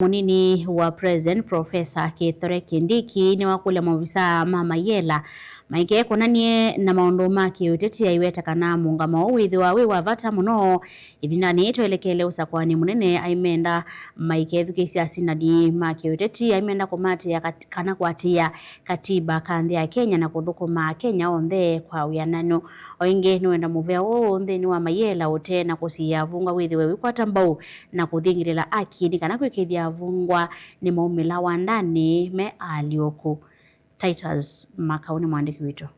Munini wa President Profesa Kithure Kindiki ni wakule mavisa mama yela maike konanie na maundu make uteti ya iweta kana mungama withiwa wa vata muno ivinani twelekele usakwani munene aimenda maike thukisia sinadi make uteti aimenda komati ya kana kwatia katiba kandi ya Kenya na kuthukuma Kenya onthe kwa wianano oinge niwenda muvea onthe ni wa mayela ote na kusia vunga withiwe wikwata mbau na kuthingirira akini kana kwikithia vungwa ni maumila wa ndani me alioku. Titus Makauni mwandiki wito.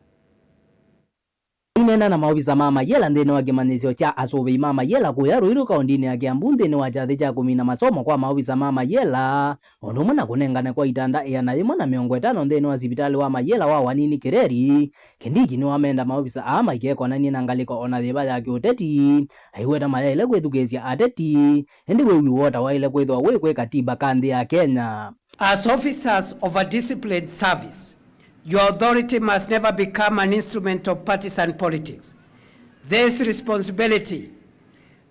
Inena na maobisa mama yela ndene wa kimanizio cha asobe mama yela kuya ruiru kaundini ya kiambunde ni wajathi cha kumina masomo kwa maobisa mama yela ondu muna kunengane kwa itanda ya na imona miongo etano ndene wa sipitali wa mayela wa wanini Kireri Kindiki ni wamenda maobisa ama ikeko na nina ngaliko ona thiba ya kiuteti aiweta mayele kwethukesia ateti ndi we wota waile kwethwa we kwe katiba kandi ya Kenya. As officers of a disciplined service, your authority must never become an instrument of partisan politics. This responsibility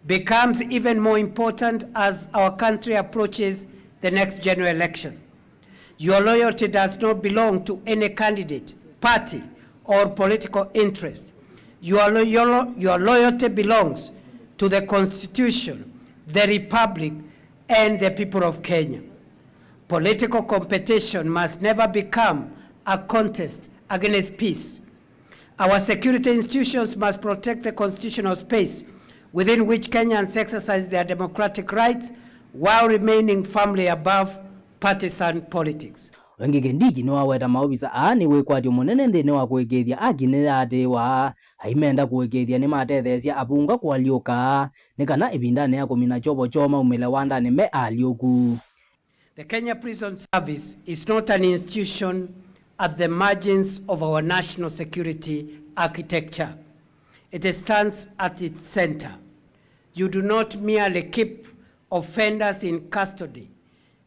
becomes even more important as our country approaches the next general election. Your loyalty does not belong to any candidate, party, or political interest. Your loyalty belongs to the Constitution, the Republic, and the people of Kenya. Political competition must never become a contest against peace. Our security institutions must protect the constitutional space within which Kenyans exercise their democratic rights while remaining firmly above partisan politics. Wengi Kindiki ni waweta maobisa aani wekwatio munene nthini wa kwikithia akine yatewa aimenda kwikithia ni matethesia abunga kwalioka ni kana ibindane ya kumina chobo choma umile wandani me alioku. The Kenya Prison Service is not an institution at the margins of our national security architecture. It stands at its center. You do not merely keep offenders in custody.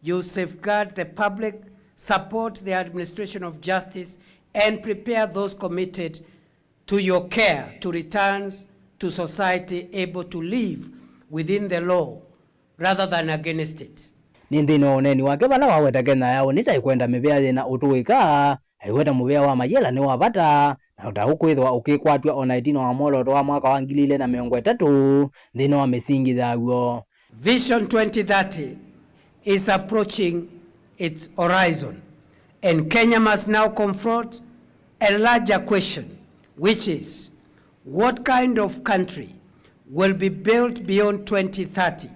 You safeguard the public, support the administration of justice, and prepare those committed to your care to return to society able to live within the law rather than against it. Nindino neni wake bala waweta Kenya yao nitaikwenda mibea na utuika aiweta mubea wa mayela ni wapata na utahukwithwa ukikwatwa ona itino wa molo wa mwaka wa 2030 ndino wa mesingi dhaguo. Vision 2030 is approaching its horizon and Kenya must now confront a larger question, which is what kind of country will be built beyond 2030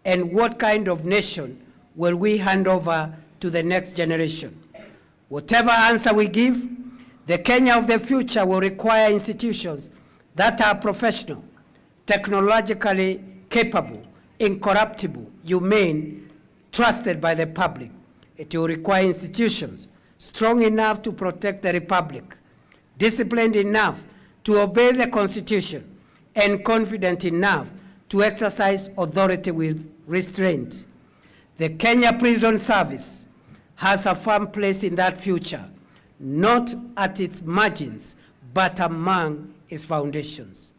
and what kind of nation will we hand over to the next generation? Whatever answer we give, the Kenya of the future will require institutions that are professional, technologically capable, incorruptible, humane, trusted by the public. It will require institutions strong enough to protect the republic, disciplined enough to obey the Constitution, and confident enough to exercise authority with restraint. The Kenya Prison Service has a firm place in that future, not at its margins, but among its foundations.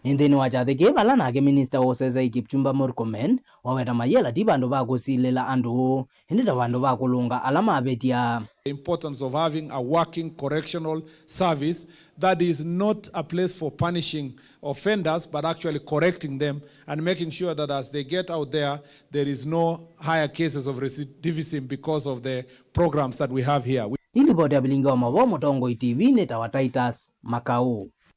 Nindini wachathiki bala nake Minister Oseza Kipchumba Murkomen waweta mayela ti bandu bakusilela andu hindi bandu bakulunga alama abetia. The importance of having a working correctional service that is not a place for punishing offenders but actually correcting them and making sure that as they get out there is no higher cases of recidivism because of the programs that we have here. Ili bote ya bilinga wa mavo Motongo TV neta wa Titus Makau.